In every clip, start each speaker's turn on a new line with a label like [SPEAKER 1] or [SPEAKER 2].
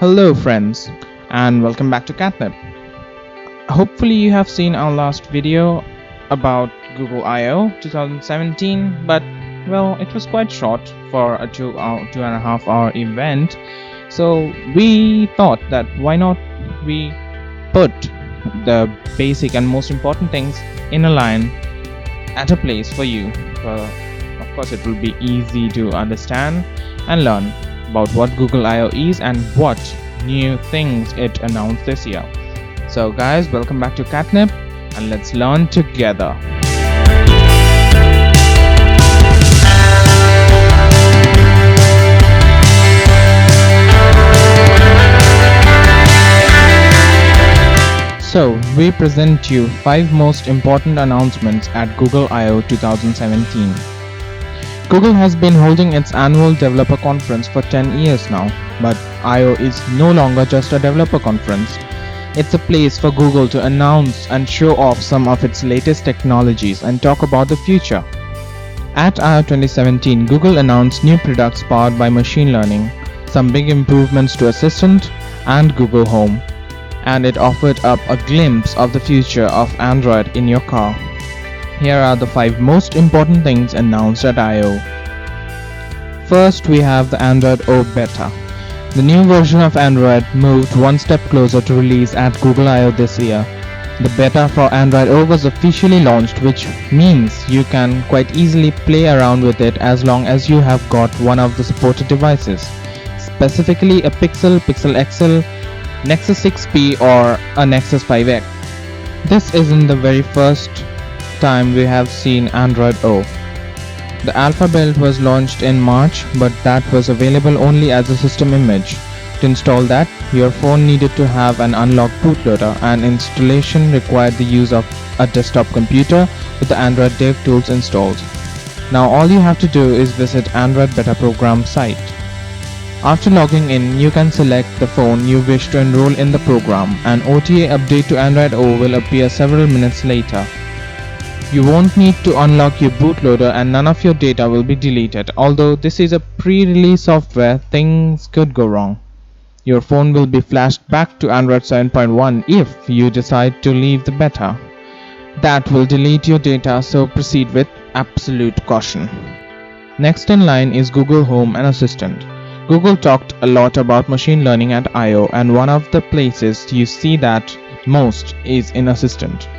[SPEAKER 1] Hello friends, and welcome back to QatNip. Hopefully you have seen our last video about Google I/O 2017, but well, it was quite short for a 2.5 hour event. So we thought that why not we put the basic and most important things in a line at a place for you. Of course, it will be easy to understand and learn about what Google I/O is and what new things it announced this year. So guys, welcome back to QatNip and let's learn together. So we present you 5 most important announcements at Google I/O 2017. Google has been holding its annual developer conference for 10 years now, but I/O is no longer just a developer conference. It's a place for Google to announce and show off some of its latest technologies and talk about the future. At I/O 2017, Google announced new products powered by machine learning, some big improvements to Assistant and Google Home, and it offered up a glimpse of the future of Android in your car. Here are the 5 most important things announced at I/O. First, we have the Android O beta. The new version of Android moved one step closer to release at Google I/O this year. The beta for Android O was officially launched, which means you can quite easily play around with it as long as you have got one of the supported devices, specifically a Pixel, Pixel XL, Nexus 6P or a Nexus 5X. This isn't the very first time we have seen Android O. The alpha build was launched in March, but that was available only as a system image. To install that, your phone needed to have an unlocked bootloader, and installation required the use of a desktop computer with the Android Dev tools installed. Now all you have to do is visit Android Beta Program site. After logging in, you can select the phone you wish to enroll in the program. An OTA update to Android O will appear several minutes later. You won't need to unlock your bootloader and none of your data will be deleted. Although this is a pre-release software, things could go wrong. Your phone will be flashed back to Android 7.1 if you decide to leave the beta. That will delete your data, so proceed with absolute caution. Next in line is Google Home and Assistant. Google talked a lot about machine learning at I/O, and one of the places you see that most is in Assistant.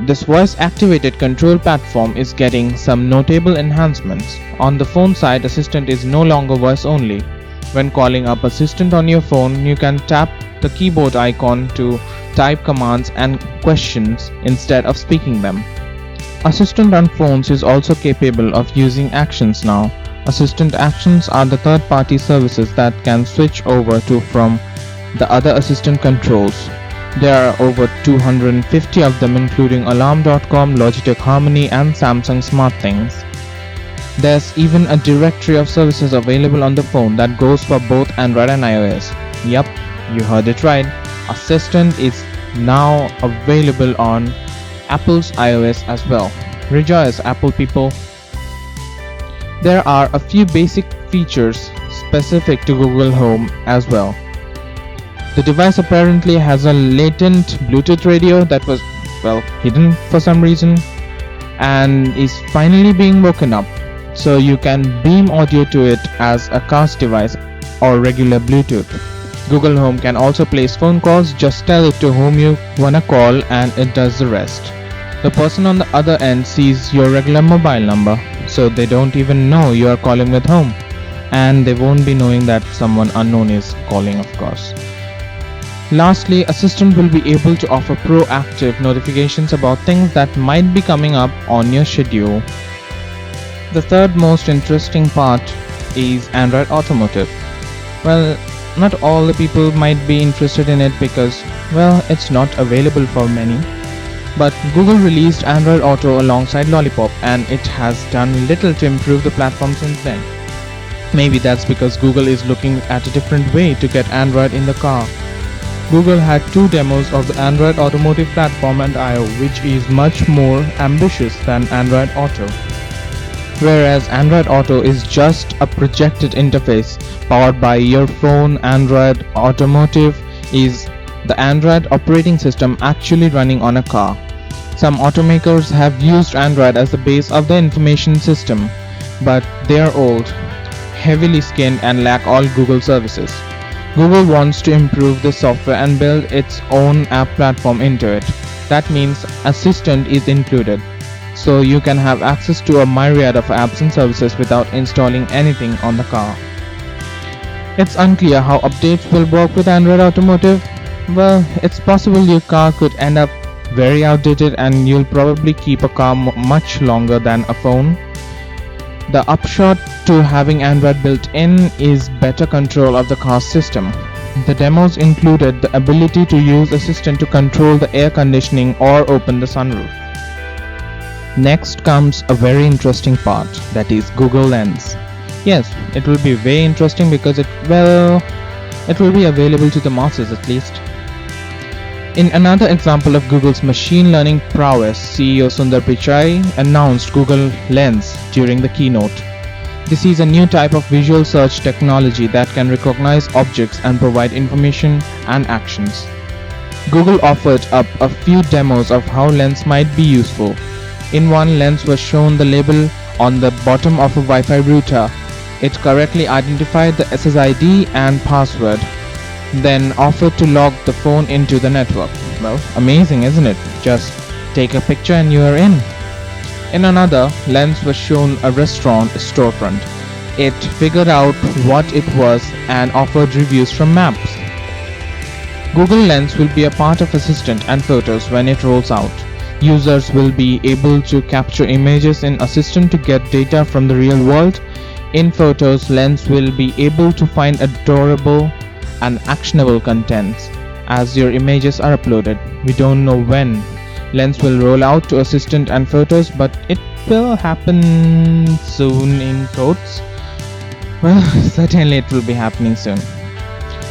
[SPEAKER 1] This voice-activated control platform is getting some notable enhancements. On the phone side, Assistant is no longer voice only. When calling up Assistant on your phone, you can tap the keyboard icon to type commands and questions instead of speaking them. Assistant on phones is also capable of using actions now. Assistant actions are the third-party services that can switch over to from the other Assistant controls. There are over 250 of them, including Alarm.com, Logitech Harmony and Samsung SmartThings. There's even a directory of services available on the phone that goes for both Android and iOS. Yep, you heard it right. Assistant is now available on Apple's iOS as well. Rejoice, Apple people! There are a few basic features specific to Google Home as well. The device apparently has a latent Bluetooth radio that was, hidden for some reason and is finally being woken up, so you can beam audio to it as a cast device or regular Bluetooth. Google Home can also place phone calls. Just tell it to whom you wanna call and it does the rest. The person on the other end sees your regular mobile number, so they don't even know you are calling with home, and they won't be knowing that someone unknown is calling, of course. Lastly, Assistant will be able to offer proactive notifications about things that might be coming up on your schedule. The third most interesting part is Android Automotive. Well, not all the people might be interested in it because, it's not available for many. But Google released Android Auto alongside Lollipop, and it has done little to improve the platform since then. Maybe that's because Google is looking at a different way to get Android in the car. Google had 2 demos of the Android Automotive platform at I/O, which is much more ambitious than Android Auto. whereas Android Auto is just a projected interface powered by your phone. Android Automotive is the Android operating system actually running on a car. Some automakers have used Android as the base of the information system, but they are old, heavily skinned, and lack all Google services. Google wants to improve the software and build its own app platform into it. That means Assistant is included, so you can have access to a myriad of apps and services without installing anything on the car. It's unclear how updates will work with Android Automotive. Well, it's possible your car could end up very outdated and you'll probably keep a car much longer than a phone. The upshot to having Android built in is better control of the car's system. The demos included the ability to use Assistant to control the air conditioning or open the sunroof. Next comes a very interesting part, that is Google Lens. Yes, it will be very interesting because it will be available to the masses at least. In another example of Google's machine learning prowess, CEO Sundar Pichai announced Google Lens during the keynote. This is a new type of visual search technology that can recognize objects and provide information and actions. Google offered up a few demos of how Lens might be useful. In one, Lens was shown the label on the bottom of a Wi-Fi router. It correctly identified the SSID and password, then offered to log the phone into the network. Well, amazing, isn't it? Just take a picture and you are in. In another, Lens was shown a restaurant storefront. It figured out what it was and offered reviews from maps. Google Lens will be a part of Assistant and Photos when it rolls out. Users will be able to capture images in Assistant to get data from the real world. In Photos, Lens will be able to find adorable and actionable contents as your images are uploaded. We don't know when Lens will roll out to Assistant and Photos, but it will happen soon in quotes. Well, certainly it will be happening soon.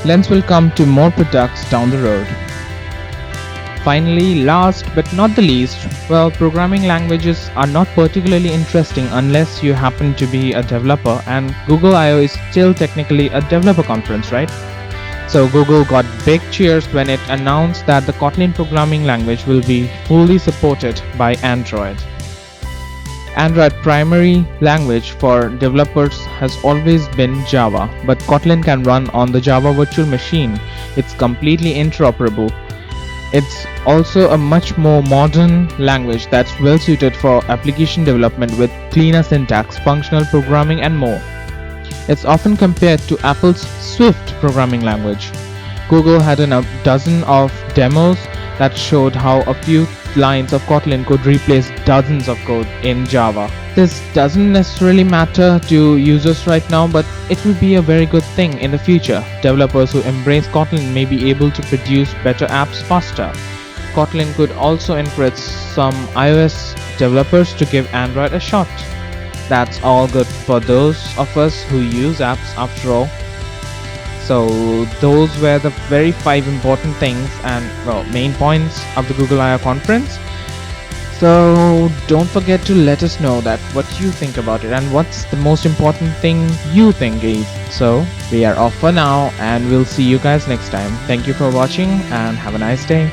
[SPEAKER 1] Lens will come to more products down the road. Finally, last but not the least, well, programming languages are not particularly interesting unless you happen to be a developer, and Google I/O is still technically a developer conference, right? So Google got big cheers when it announced that the Kotlin programming language will be fully supported by Android. Android primary language for developers has always been Java, but Kotlin can run on the Java virtual machine. It's completely interoperable. It's also a much more modern language that's well suited for application development with cleaner syntax, functional programming, and more. It's often compared to Apple's Swift programming language. Google had a dozen of demos that showed how a few lines of Kotlin could replace dozens of code in Java. This doesn't necessarily matter to users right now, but it will be a very good thing in the future. Developers who embrace Kotlin may be able to produce better apps faster. Kotlin could also encourage some iOS developers to give Android a shot. That's all good for those of us who use apps after all. So those were the very 5 important things and main points of the Google I/O conference. So don't forget to let us know that what you think about it and what's the most important thing you think is. So we are off for now and we'll see you guys next time. Thank you for watching and have a nice day.